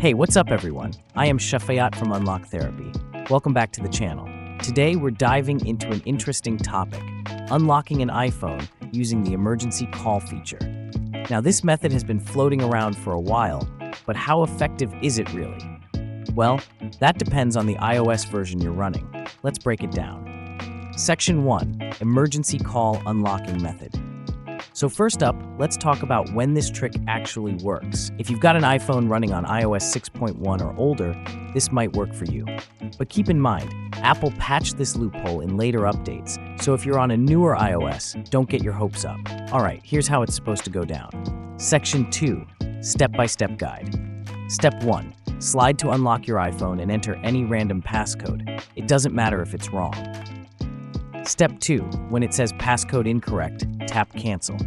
Hey, what's up everyone? I am Shafayat from Unlock Therapy. Welcome back to the channel. Today we're diving into an interesting topic, unlocking an iPhone using the emergency call feature. Now this method has been floating around for a while, but how effective is it really? Well, that depends on the iOS version you're running. Let's break it down. Section 1, Emergency Call Unlocking Method. So first up, let's talk about when this trick actually works. If you've got an iPhone running on iOS 6.1 or older, this might work for you. But keep in mind, Apple patched this loophole in later updates, so if you're on a newer iOS, don't get your hopes up. Alright, here's how it's supposed to go down. Section 2, Step-by-Step Guide. Step 1, slide to unlock your iPhone and enter any random passcode. It doesn't matter if it's wrong. Step 2, when it says passcode incorrect, tap cancel.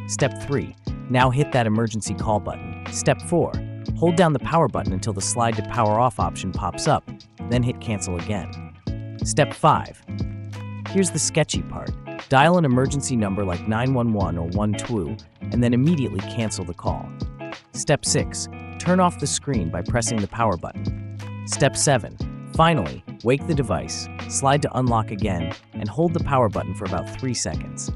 Step 3, now hit that emergency call button. Step 4, hold down the power button until the slide to power off option pops up, then hit cancel again. Step 5, here's the sketchy part. Dial an emergency number like 911 or 112 and then immediately cancel the call. Step 6, turn off the screen by pressing the power button. Step 7, finally, wake the device, slide to unlock again, and hold the power button for about 3 seconds.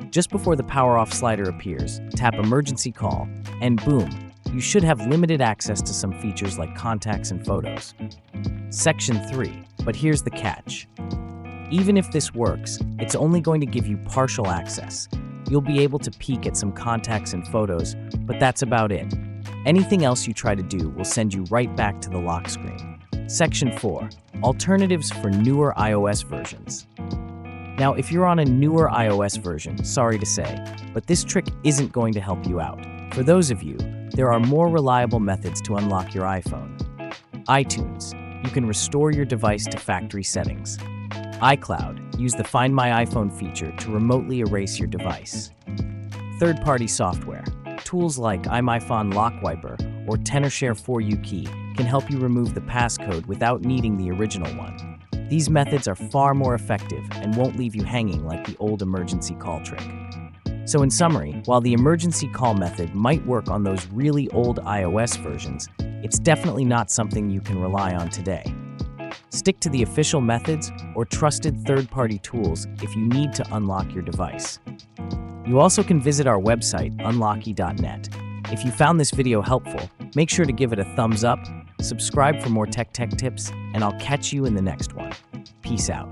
Just before the power off slider appears, tap emergency call, and boom, you should have limited access to some features like contacts and photos. Section 3, but here's the catch. Even if this works, it's only going to give you partial access. You'll be able to peek at some contacts and photos, but that's about it. Anything else you try to do will send you right back to the lock screen. Section 4, alternatives for newer iOS versions. Now, if you're on a newer iOS version, sorry to say, but this trick isn't going to help you out. For those of you, there are more reliable methods to unlock your iPhone. iTunes, you can restore your device to factory settings. iCloud, use the Find My iPhone feature to remotely erase your device. Third-party software, tools like iMyFon Lock Wiper or TenorShare 4U Key can help you remove the passcode without needing the original one. These methods are far more effective and won't leave you hanging like the old emergency call trick. So in summary, while the emergency call method might work on those really old iOS versions, it's definitely not something you can rely on today. Stick to the official methods or trusted third-party tools if you need to unlock your device. You also can visit our website, unlocky.net. If you found this video helpful, make sure to give it a thumbs up, subscribe for more tech tips, and I'll catch you in the next one. Peace out.